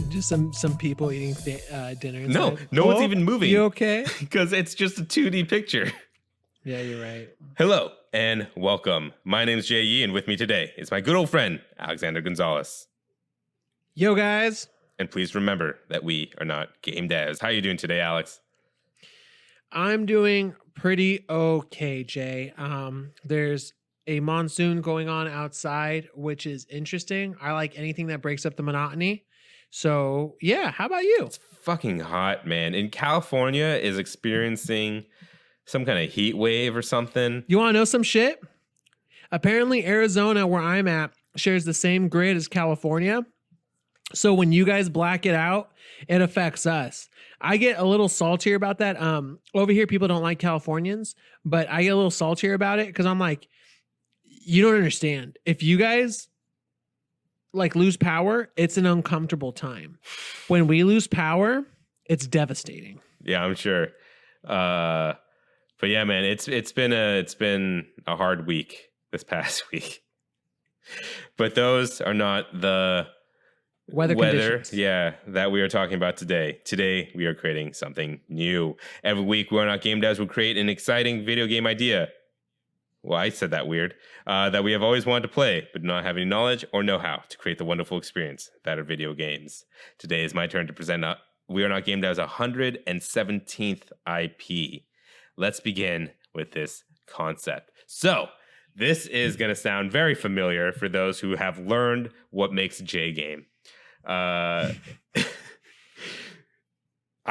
Just some people eating dinner. No inside. one's even moving. You okay? Because it's just a 2D picture. Yeah, you're right. Hello and welcome. My name is Jay Yee, and with me today is my good old friend, Alexander Gonzalez. Yo, guys. And please remember that we are not game devs. How are you doing today, Alex? I'm doing pretty okay, Jay. There's a monsoon going on outside, which is interesting. I like anything that breaks up the monotony. So, yeah, how about you? It's fucking hot, man. In California is experiencing some kind of heat wave or something. You want to know some shit? Apparently, Arizona, where I'm at, shares the same grid as California. So when you guys black it out, it affects us. I get a little saltier about that. Over here, people don't like Californians, but I get a little saltier about it because I'm like, you don't understand. If you guys like lose power, it's an uncomfortable time. When we lose power, it's devastating. Yeah, I'm sure. But yeah, man, it's been a hard week this past week. But those are not the weather conditions. Yeah, that we are talking about today. Today, we are creating something new. Every week, We're Not Game Devs will create an exciting video game idea. Well, I said that weird. That we have always wanted to play, but not have any knowledge or know-how to create the wonderful experience that are video games. Today is my turn to present We Are Not Game Devs' 117th IP. Let's begin with this concept. So, this is going to sound very familiar for those who have learned what makes a J game. I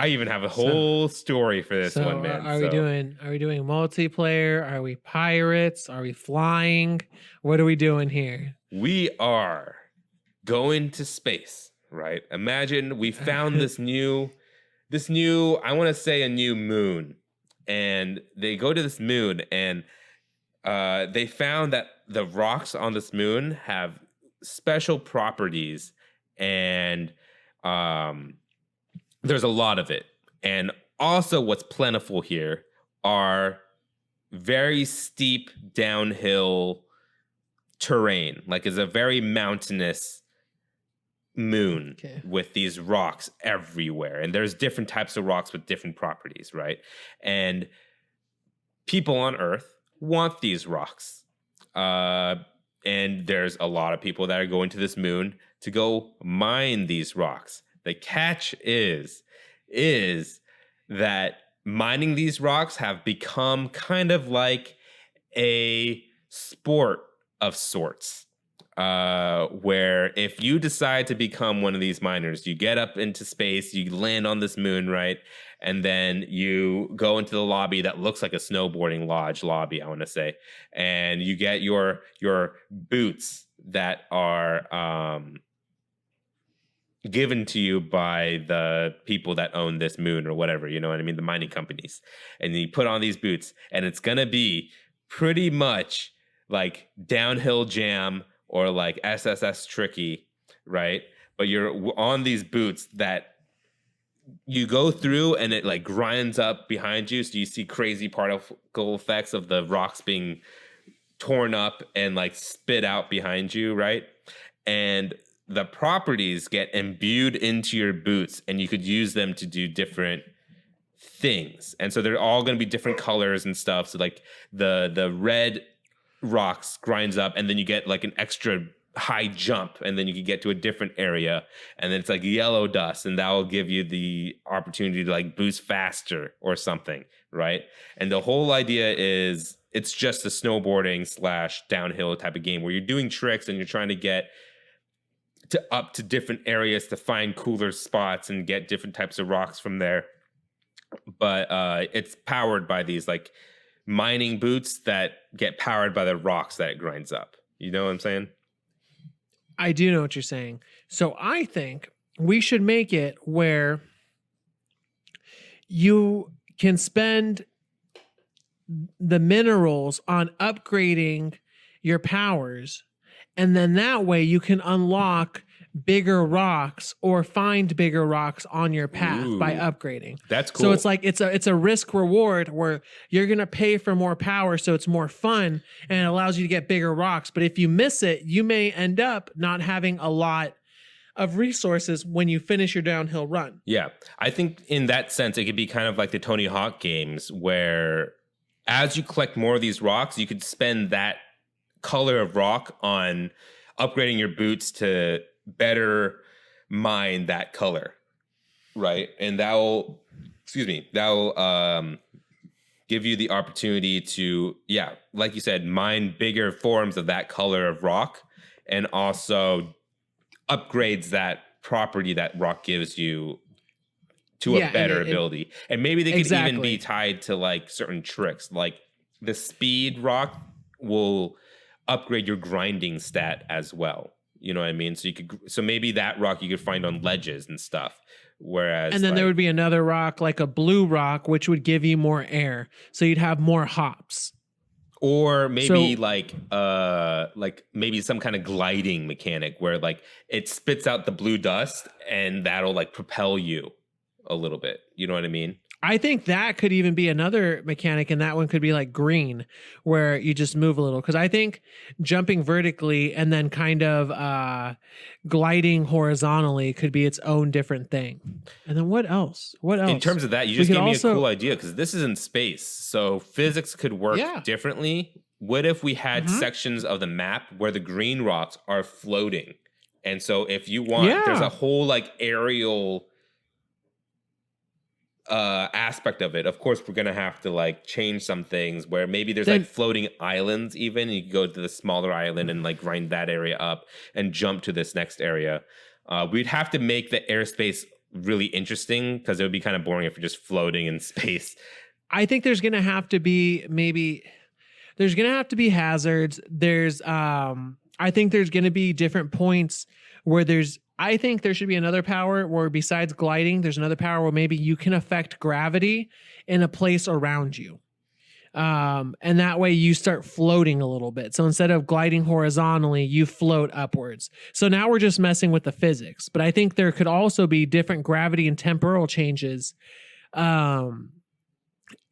even have a whole story for this one, man. Are we doing multiplayer? Are we pirates? Are we flying? What are we doing here? We are going to space, right? Imagine we found this new, I want to say a new moon. And they go to this moon and they found that the rocks on this moon have special properties, and there's a lot of it. And also what's plentiful here are very steep downhill terrain. Like it's a very mountainous moon with these rocks everywhere. And there's different types of rocks with different properties, right? And people on Earth want these rocks. And there's a lot of people that are going to this moon to go mine these rocks. The catch is that mining these rocks have become kind of like a sport of sorts, where if you decide to become one of these miners, you get up into space, you land on this moon, right? And then you go into the lobby that looks like a snowboarding lodge lobby, I want to say, and you get your boots that are given to you by the people that own this moon or whatever, you know what I mean? The mining companies. And you put on these boots, and it's going to be pretty much like downhill jam or like SSS tricky, right? But you're on these boots that you go through and it like grinds up behind you. So you see crazy particle effects of the rocks being torn up and like spit out behind you, right? And the properties get imbued into your boots, and you could use them to do different things. And so they're all going to be different colors and stuff. So like the red rocks grinds up, and then you get like an extra high jump, and then you can get to a different area, and then it's like yellow dust, and that will give you the opportunity to like boost faster or something, right? And the whole idea is it's just a snowboarding / downhill type of game where you're doing tricks and you're trying to get up to different areas to find cooler spots and get different types of rocks from there. But it's powered by these like mining boots that get powered by the rocks that it grinds up. You know what I'm saying? I do know what you're saying. So I think we should make it where you can spend the minerals on upgrading your powers, and then that way you can unlock bigger rocks or find bigger rocks on your path by upgrading. That's cool. So it's like it's a risk reward where you're going to pay for more power, so it's more fun and it allows you to get bigger rocks. But if you miss it, you may end up not having a lot of resources when you finish your downhill run. Yeah. I think in that sense, it could be kind of like the Tony Hawk games where as you collect more of these rocks, you could spend that color of rock on upgrading your boots to better mine that color. Right. And that'll give you the opportunity to, like you said, mine bigger forms of that color of rock, and also upgrades that property that rock gives you to a better ability. And maybe they could even be tied to like certain tricks. Like the speed rock will upgrade your grinding stat as well. You know what I mean? So maybe that rock you could find on ledges and stuff. Whereas, and then there would be another rock, like a blue rock, which would give you more air, so you'd have more hops. Or maybe like maybe some kind of gliding mechanic where like it spits out the blue dust and that'll like propel you a little bit. You know what I mean? I think that could even be another mechanic, and that one could be like green, where you just move a little. Because I think jumping vertically and then kind of gliding horizontally could be its own different thing. And then what else? What else? In terms of that, you just gave me a cool idea, because this is in space, so physics could work differently. What if we had sections of the map where the green rocks are floating? And so if you want, there's a whole like aerial aspect of it. Of course, we're gonna have to like change some things where maybe there's like floating islands even. You can go to the smaller island and like grind that area up and jump to this next area. We'd have to make the airspace really interesting, because it would be kind of boring if you're just floating in space. I think there's gonna have to be hazards. I think there's gonna be different points where I think there should be another power where, besides gliding, there's another power where maybe you can affect gravity in a place around you. And that way you start floating a little bit. So instead of gliding horizontally, you float upwards. So now we're just messing with the physics. But I think there could also be different gravity and temporal changes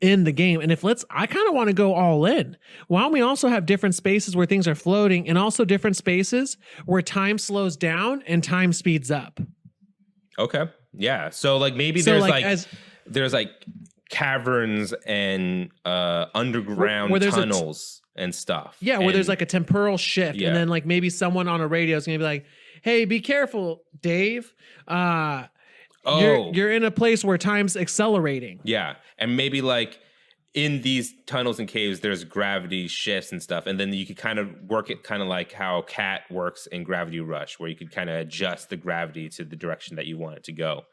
in the game. And I kind of want to go all in. Why don't we also have different spaces where things are floating, and also different spaces where time slows down and time speeds up? Okay. Yeah. So like maybe there's there's caverns and underground tunnels and stuff. Yeah, where there's like a temporal shift, and then like maybe someone on a radio is gonna be like, "Hey, be careful, Dave. You're in a place where time's accelerating." Yeah. And maybe like in these tunnels and caves, there's gravity shifts and stuff. And then you could kind of work it kind of like how Cat works in Gravity Rush, where you could kind of adjust the gravity to the direction that you want it to go.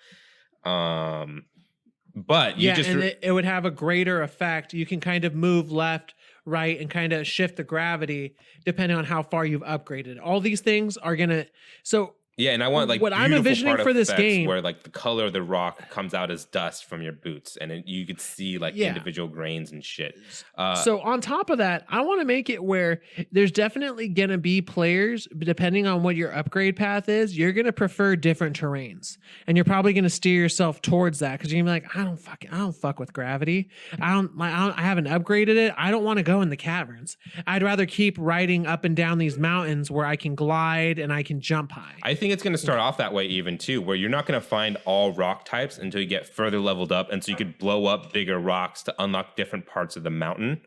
But it would have a greater effect. You can kind of move left, right, and kind of shift the gravity depending on how far you've upgraded. All these things are going to... Yeah, and I want like what I'm envisioning for this game, where like the color of the rock comes out as dust from your boots, and you could see like individual grains and shit. So on top of that, I want to make it where there's definitely gonna be players, depending on what your upgrade path is, you're gonna prefer different terrains, and you're probably gonna steer yourself towards that, because you're gonna be like, I don't fuck with gravity. I haven't upgraded it. I don't want to go in the caverns. I'd rather keep riding up and down these mountains where I can glide and I can jump high. I think it's going to start off that way even too, where you're not going to find all rock types until you get further leveled up, and so you could blow up bigger rocks to unlock different parts of the mountain.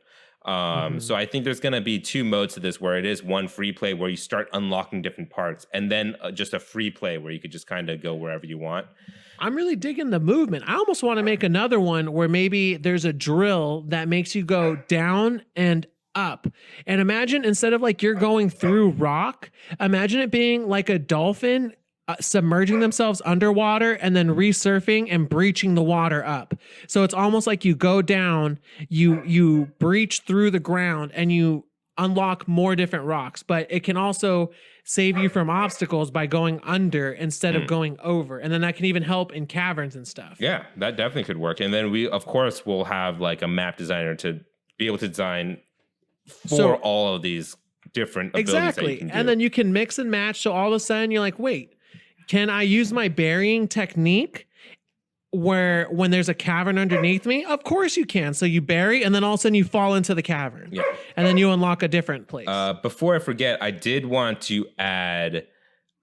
So I think there's going to be two modes to this, where it is one free play where you start unlocking different parts, and then just a free play where you could just kind of go wherever you want. I'm really digging the movement. I almost want to make another one where maybe there's a drill that makes you go down and up. And imagine, instead of like you're going through rock, imagine it being like a dolphin submerging themselves underwater and then resurfing and breaching the water up. So it's almost like you go down, you breach through the ground, and you unlock more different rocks. But it can also save you from obstacles by going under instead of going over. And then that can even help in caverns and stuff. Yeah, that definitely could work. And then we, of course, will have like a map designer to be able to design for all of these different abilities that you can do. And then you can mix and match. So all of a sudden you're like, wait, can I use my burying technique where when there's a cavern underneath me? Of course you can. So you bury, and then all of a sudden you fall into the cavern. Yeah. And then you unlock a different place. Before I forget, I did want to add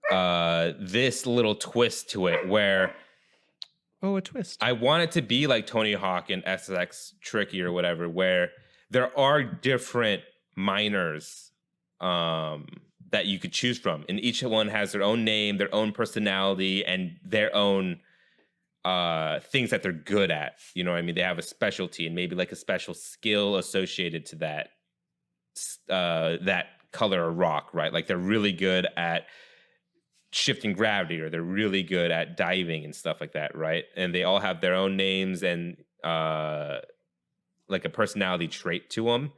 this little twist to it where Oh, a twist. I want it to be like Tony Hawk and SX Tricky or whatever, where there are different miners that you could choose from, and each one has their own name, their own personality, and their own things that they're good at. You know what I mean? They have a specialty and maybe like a special skill associated to that color or rock, right? Like they're really good at shifting gravity, or they're really good at diving and stuff like that, right? And they all have their own names and like a personality trait to them.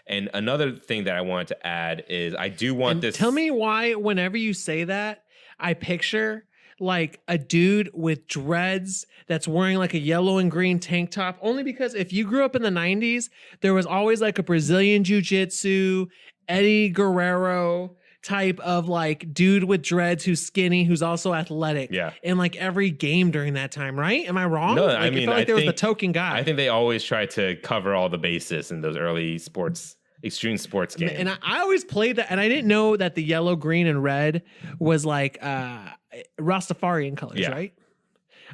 And another thing that I wanted to add is I do want this. Tell me why whenever you say that, I picture like a dude with dreads that's wearing like a yellow and green tank top, only because if you grew up in the 90s, there was always like a Brazilian jiu-jitsu, Eddie Guerrero type of like dude with dreads who's skinny, who's also athletic. Yeah. In like every game during that time, right? Am I wrong? No, like, I mean, felt like I there was think- the token guy. I think they always try to cover all the bases in those early extreme sports games. And I always played that, and I didn't know that the yellow, green, and red was like Rastafarian colors, Yeah. right?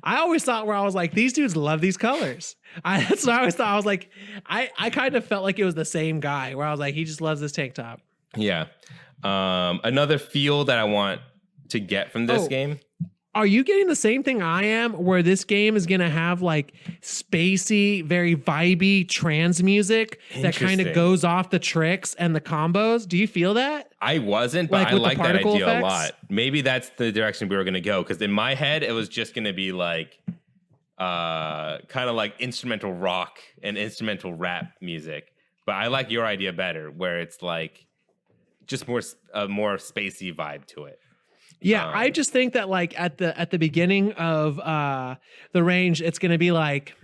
I always thought where I was like, these dudes love these colors. That's what I always thought. I was like, I kind of felt like it was the same guy where I was like, he just loves this tank top. Yeah. Another feel that I want to get from this game. Are you getting the same thing I am, where this game is going to have like spacey, very vibey trance music that kind of Interesting. goes off the tricks and the combos? Do you feel that? I wasn't, but Like I with the like that particle idea a effects? lot. Maybe that's the direction we were going to go, because in my head, it was just going to be like kind of like instrumental rock and instrumental rap music. But I like your idea better, where it's like just more spacey vibe to it. Yeah, I just think that like at the beginning of the range, it's gonna be like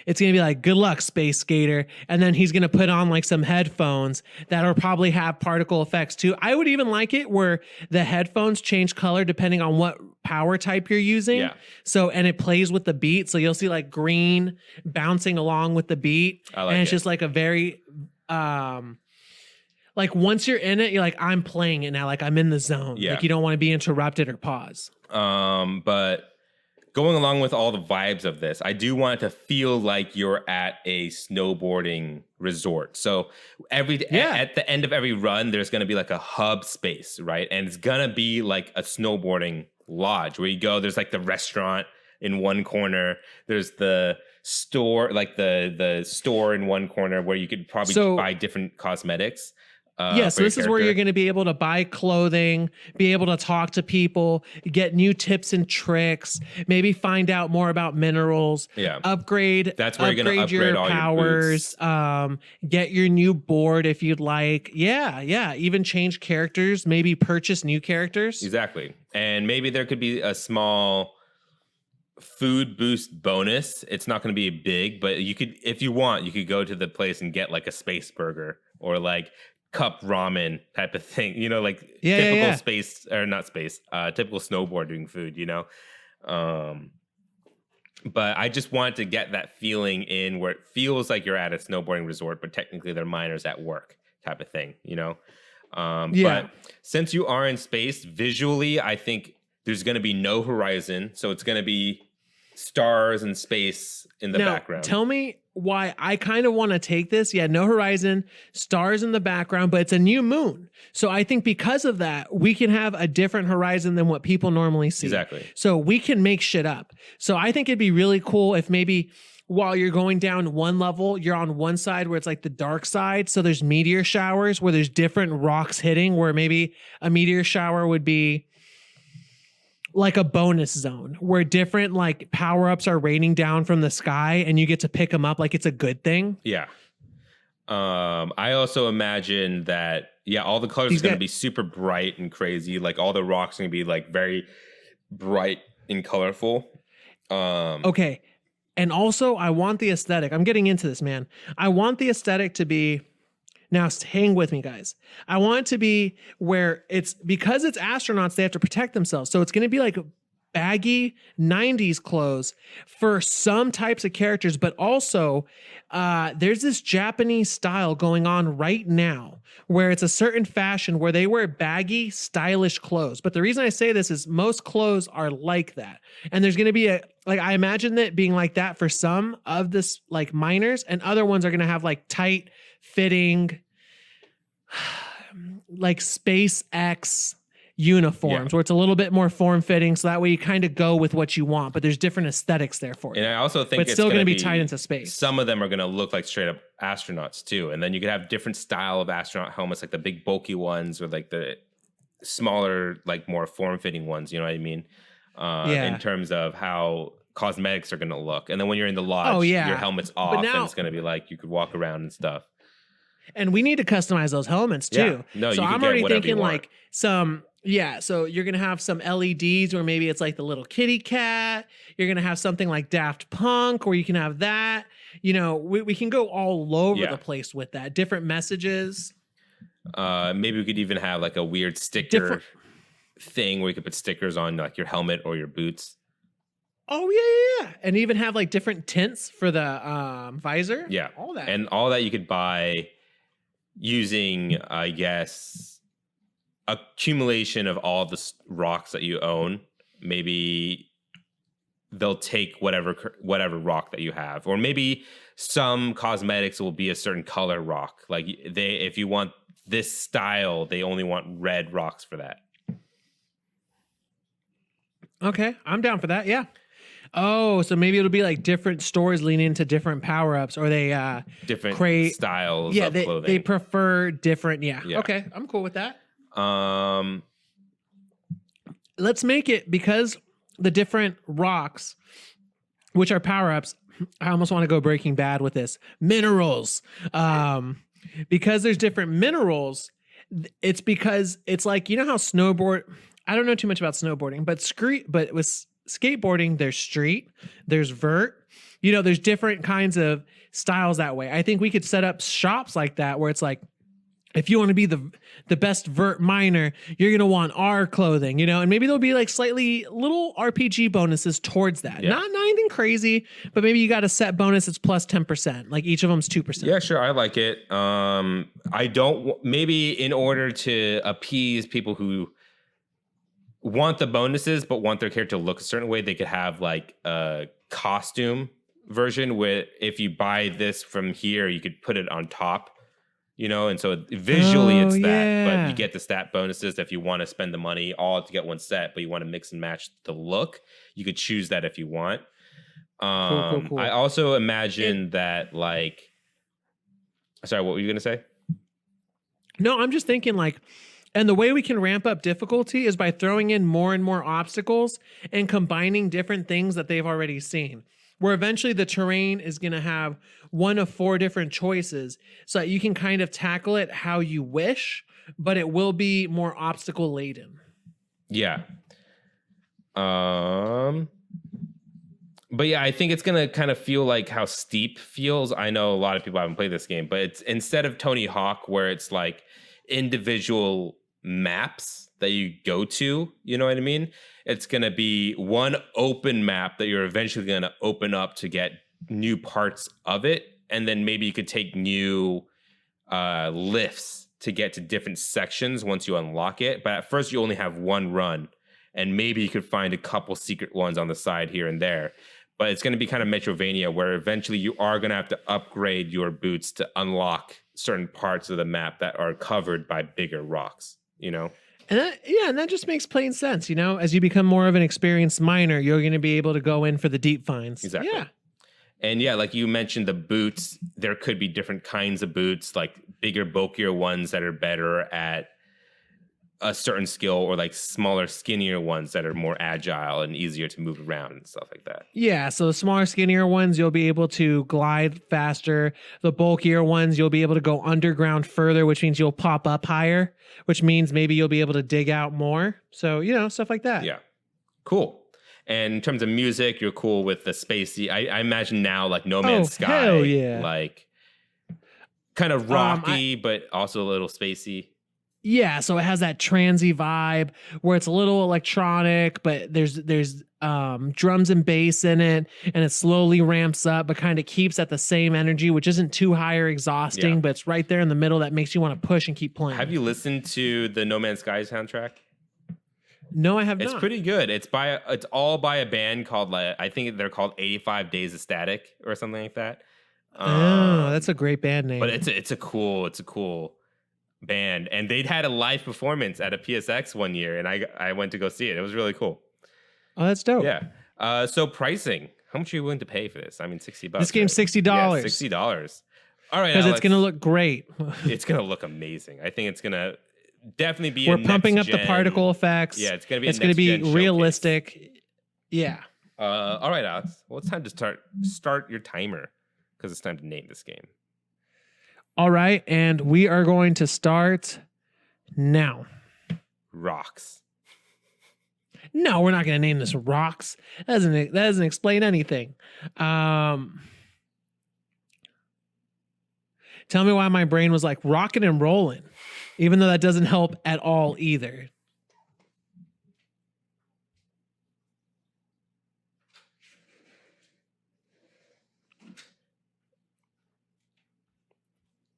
good luck, space skater, and then he's gonna put on like some headphones that'll probably have particle effects too. I would even like it where the headphones change color depending on what power type you're using. Yeah. So and it plays with the beat, so you'll see like green bouncing along with the beat, I like and it's it. just like a very like once you're in it, you're like, I'm playing it now. Like I'm in the zone. Yeah. Like you don't want to be interrupted or pause. But going along with all the vibes of this, I do want it to feel like you're at a snowboarding resort. So at the end of every run, there's going to be like a hub space, right? And it's going to be like a snowboarding lodge where you go. There's like the restaurant in one corner. There's the store, like the store in one corner where you could probably buy different cosmetics. So this is where you're going to be able to buy clothing, be able to talk to people, get new tips and tricks, maybe find out more about minerals, upgrade. That's where you're going to upgrade your all powers, your boots. Get your new board if you'd like. Yeah. Even change characters, maybe purchase new characters. Exactly. And maybe there could be a small food boost bonus. It's not going to be big, but you could, if you want, you could go to the place and get like a space burger or like cup ramen type of thing, you know, like typical space or not space, typical snowboarding food, you know. But I just want to get that feeling in where it feels like you're at a snowboarding resort, but technically they're miners at work type of thing, you know. But since you are in space, visually, I think there's going to be no horizon, so it's going to be stars and space in the background. Tell me why I kind of want to take this. Yeah, no horizon, stars in the background, but it's a new moon. So I think because of that, we can have a different horizon than what people normally see. Exactly. So we can make shit up. So I think it'd be really cool if maybe while you're going down one level, you're on one side where it's like the dark side. So there's meteor showers where there's different rocks hitting, where maybe a meteor shower would be like a bonus zone where different like power-ups are raining down from the sky and you get to pick them up like it's a good thing. Yeah. I also imagine that, all the colors are going to be super bright and crazy. Like all the rocks are going to be like very bright and colorful. Okay. And also I want the aesthetic. I'm getting into this, man. I want the aesthetic to be, now hang with me, guys. I want it to be where it's, because it's astronauts, they have to protect themselves. So it's going to be like baggy 90s clothes for some types of characters, but also there's this Japanese style going on right now where it's a certain fashion where they wear baggy, stylish clothes. But the reason I say this is most clothes are like that. And there's going to be I imagine that being like that for some of this like miners, and other ones are going to have like tight fitting, like SpaceX uniforms where it's a little bit more form fitting, so that way you kind of go with what you want, but there's different aesthetics there for you. And I also think it's still going to be tied into space. Some of them are going to look like straight up astronauts too, and then you could have different style of astronaut helmets, like the big bulky ones or like the smaller, like more form fitting ones. You know what I mean? In terms of how cosmetics are going to look, and then when you're in the lodge, your helmet's off, and it's going to be like you could walk around and stuff. And we need to customize those helmets too. Yeah. No, so you I'm can already get thinking like some. Yeah, so you're going to have some LEDs, or maybe it's like the little kitty cat. You're going to have something like Daft Punk, or you can have that. You know, we can go all over the place with that. Different messages. Maybe we could even have like a weird sticker thing where you could put stickers on like your helmet or your boots. Oh, yeah. And even have like different tints for the visor. Yeah. All that. And all that you could buy using, I guess, accumulation of all the rocks that you own. Maybe they'll take whatever rock that you have, or maybe some cosmetics will be a certain color rock. Like if you want this style, they only want red rocks for that. Okay, I'm down for that. Yeah. Oh, so maybe it'll be like different stores lean into different power-ups, or they different styles of clothing. They prefer different. Yeah. Okay, I'm cool with that. Let's make it, because the different rocks, which are power-ups, I almost want to go Breaking Bad with this. Minerals. Because there's different minerals, it's because it's like, you know how I don't know too much about snowboarding, but with skateboarding, there's street, there's vert, you know, there's different kinds of styles that way. I think we could set up shops like that where it's like, if you want to be the best vert miner, you're going to want our clothing, you know, and maybe there'll be like slightly little RPG bonuses towards that. Yeah. Not anything crazy, but maybe you got a set bonus that's plus 10%. Like each of them's 2%. Yeah, sure. I like it. Maybe in order to appease people who want the bonuses, but want their character to look a certain way, they could have like a costume version where if you buy this from here, you could put it on top. You know, and so visually it's that, but you get the stat bonuses if you want to spend the money all to get one set, but you want to mix and match the look. You could choose that if you want. Cool. I also imagine that like, sorry, what were you going to say? No, I'm just thinking like, and the way we can ramp up difficulty is by throwing in more and more obstacles and combining different things that they've already seen, where eventually the terrain is going to have one of 4 different choices, so that you can kind of tackle it how you wish, but it will be more obstacle laden. Yeah. But yeah, I think it's going to kind of feel like how Steep feels. I know a lot of people haven't played this game, but it's instead of Tony Hawk, where it's like individual maps that you go to, you know what I mean? It's going to be one open map that you're eventually going to open up to get new parts of it. And then maybe you could take new lifts to get to different sections once you unlock it. But at first you only have one run, and maybe you could find a couple secret ones on the side here and there. But it's going to be kind of Metrovania, where eventually you are going to have to upgrade your boots to unlock certain parts of the map that are covered by bigger rocks, you know? And that just makes plain sense, you know? As you become more of an experienced miner, you're going to be able to go in for the deep finds. Exactly. Yeah. And yeah, like you mentioned, the boots, there could be different kinds of boots, like bigger, bulkier ones that are better at a certain skill, or like smaller, skinnier ones that are more agile and easier to move around and stuff like that. Yeah, so the smaller, skinnier ones, you'll be able to glide faster. The bulkier ones, you'll be able to go underground further, which means you'll pop up higher, which means maybe you'll be able to dig out more. So, you know, stuff like that. Yeah. Cool. And in terms of music, you're cool with the spacey. I imagine now like No Man's Sky. Hell yeah. Like kind of rocky, but also a little spacey. Yeah, so it has that transy vibe where it's a little electronic, but there's drums and bass in it, and it slowly ramps up, but kind of keeps at the same energy, which isn't too high or exhausting, Yeah. but it's right there in the middle that makes you want to push and keep playing. Have you listened to the No Man's Sky soundtrack? No, I have It's not. pretty good. It's all by a band called, like, I think they're called 85 Days of Static or something like that. That's a great band name. But it's a cool band, and they'd had a live performance at a PSX one year, and I went to go see it. It was really cool. Oh, that's dope. Yeah. So pricing, how much are you willing to pay for this? I mean, $60. This game's $60. Yeah, $60. All right, because it's gonna look great. It's gonna look amazing. I think it's gonna definitely be. We're pumping up the particle effects. Yeah, it's gonna be. It's gonna be realistic. Showcase. Yeah. All right, Alex. Well, it's time to start your timer because it's time to name this game. All right, and we are going to start now. Rocks. No, we're not going to name this Rocks. That doesn't explain anything. Tell me why my brain was like rocking and rolling, even though that doesn't help at all either.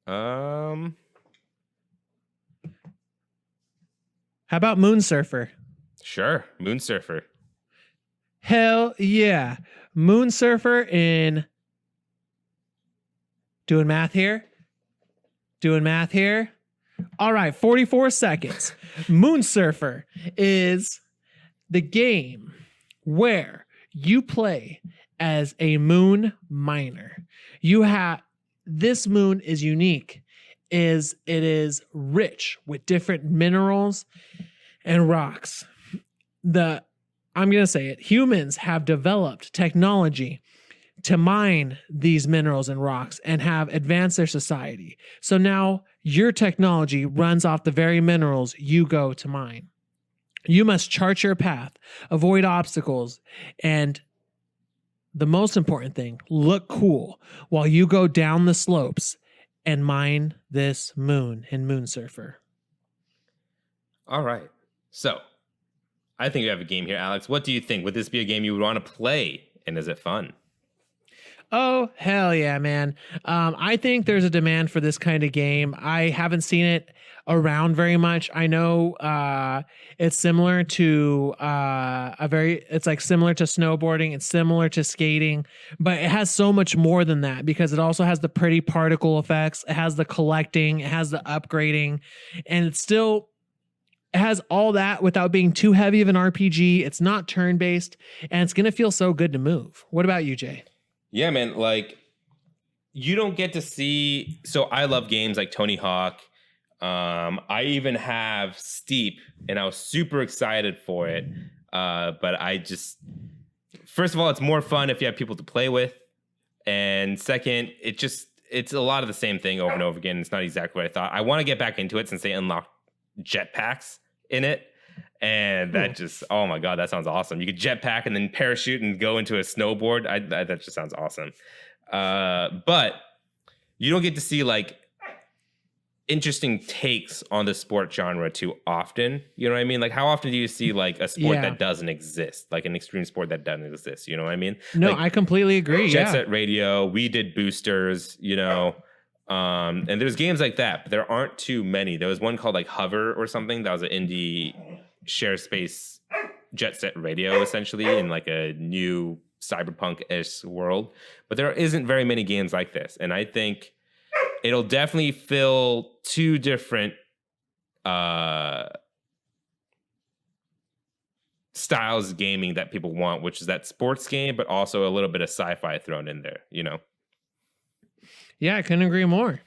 How about Moonsurfer? Sure, Moonsurfer. Hell yeah. Moonsurfer in... Doing math here. All right, 44 seconds. Moonsurfer is the game where you play as a moon miner. This moon is unique. It is rich with different minerals and rocks. I'm going to say it. Humans have developed technology to mine these minerals and rocks and have advanced their society. So now your technology runs off the very minerals you go to mine. You must chart your path, avoid obstacles, and the most important thing, look cool while you go down the slopes and mine this moon in Moonsurfer. All right. So, I think you have a game here, Alex. What do you think? Would this be a game you would want to play? And is it fun? Oh, hell yeah, man. I think there's a demand for this kind of game. I haven't seen it around very much. I know it's similar to it's like similar to snowboarding. It's similar to skating, but it has so much more than that because it also has the pretty particle effects. It has the collecting. It has the upgrading, and it has all that without being too heavy of an RPG. It's not turn-based, and it's going to feel so good to move. What about you, Jay? Yeah, man, like you don't get to see. So I love games like Tony Hawk. I even have Steep, and I was super excited for it. But first of all, it's more fun if you have people to play with. And second, it's a lot of the same thing over and over again. It's not exactly what I thought. I want to get back into it since they unlocked jetpacks in it. And that oh my God, that sounds awesome. You could jetpack and then parachute and go into a snowboard. That just sounds awesome. But you don't get to see like interesting takes on the sport genre too often. You know what I mean? Like how often do you see like a sport that doesn't exist? Like an extreme sport that doesn't exist. You know what I mean? No, like, I completely agree. Jet Set Radio, we did boosters, you know. And there's games like that, but there aren't too many. There was one called like Hover or something that was an indie share space Jet Set Radio essentially in like a new cyberpunk-ish world, but there isn't very many games like this, and I think it'll definitely fill two different styles of gaming that people want, which is that sports game but also a little bit of sci-fi thrown in there, you know. Yeah, I couldn't agree more.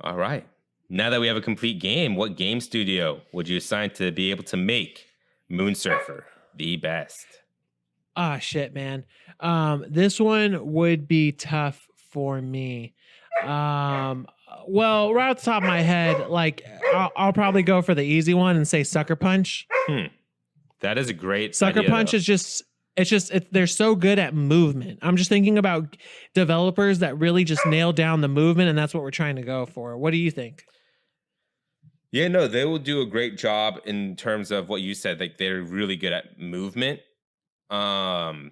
All right. Now that we have a complete game, what game studio would you assign to be able to make Moonsurfer the best? Ah, shit, man. This one would be tough for me. Well, right off the top of my head, like I'll probably go for the easy one and say Sucker Punch. That is a great Sucker idea, Punch though. is just they're so good at movement. I'm just thinking about developers that really just nail down the movement, and that's what we're trying to go for. What do you think? Yeah, no, they will do a great job in terms of what you said. Like they're really good at movement. Um,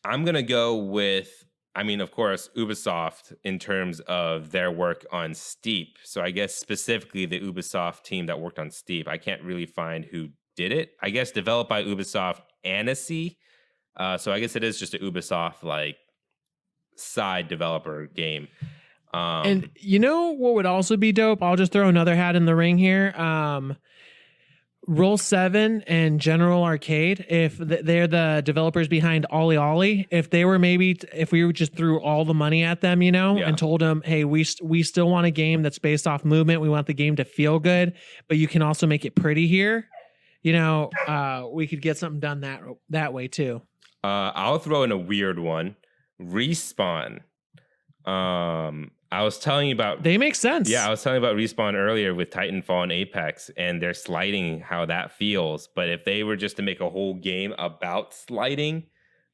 I'm gonna go with, I mean, of course, Ubisoft in terms of their work on Steep. So I guess specifically the Ubisoft team that worked on Steep. I can't really find who did it. I guess developed by Ubisoft Annecy. So I guess it is just a Ubisoft like side developer game. And you know what would also be dope? I'll just throw another hat in the ring here. Roll 7 and General Arcade, if they're the developers behind Ollie Ollie, if they were if we just threw all the money at them, you know, and told them, hey, we still want a game that's based off movement. We want the game to feel good, but you can also make it pretty here. You know, we could get something done that way too. I'll throw in a weird one. Respawn. I was telling you about... They make sense. Yeah, I was telling you about Respawn earlier with Titanfall and Apex, and their sliding, how that feels. But if they were just to make a whole game about sliding,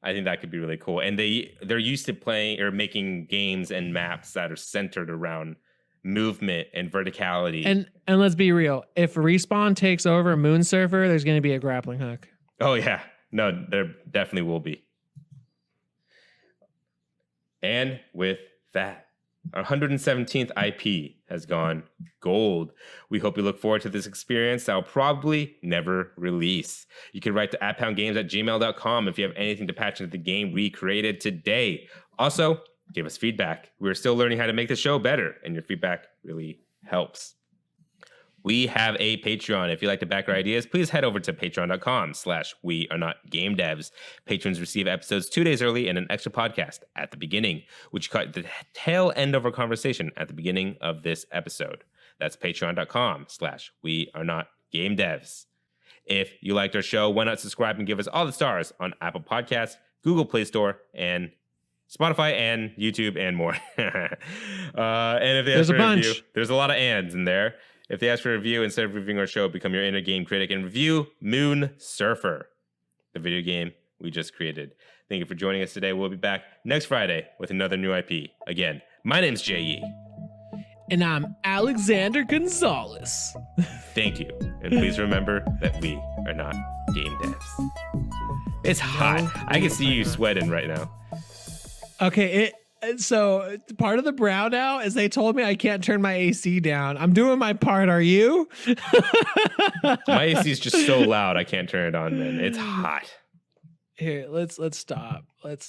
I think that could be really cool. And they're used to playing or making games and maps that are centered around movement and verticality. And let's be real. If Respawn takes over Moonsurfer, there's going to be a grappling hook. Oh, yeah. No, there definitely will be. And with that, our 117th IP has gone gold. We hope you look forward to this experience that will probably never release. You can write to @poundgames@gmail.com if you have anything to patch into the game we created today. Also, give us feedback. We're still learning how to make the show better, and your feedback really helps. We have a Patreon. If you'd like to back our ideas, please head over to patreon.com/wearenotgamedevs. Patrons receive episodes 2 days early and an extra podcast at the beginning, which cut the tail end of our conversation at the beginning of this episode. That's patreon.com/wearenotgamedevs. If you liked our show, why not subscribe and give us all the stars on Apple Podcasts, Google Play Store, and Spotify and YouTube and more. And if there's a bunch. Review, there's a lot of ands in there. If they ask for a review, instead of reviewing our show, become your inner game critic and review Moonsurfer, the video game we just created. Thank you for joining us today. We'll be back next Friday with another new IP. Again, my name's J.E. And I'm Alexander Gonzalez. Thank you. And please remember that we are not game devs. It's hot. I can see you sweating right now. Okay, so part of the brownout is they told me I can't turn my AC down. I'm doing my part. Are you? My AC is just so loud I can't turn it on, man. It's hot. Here, let's stop. Let's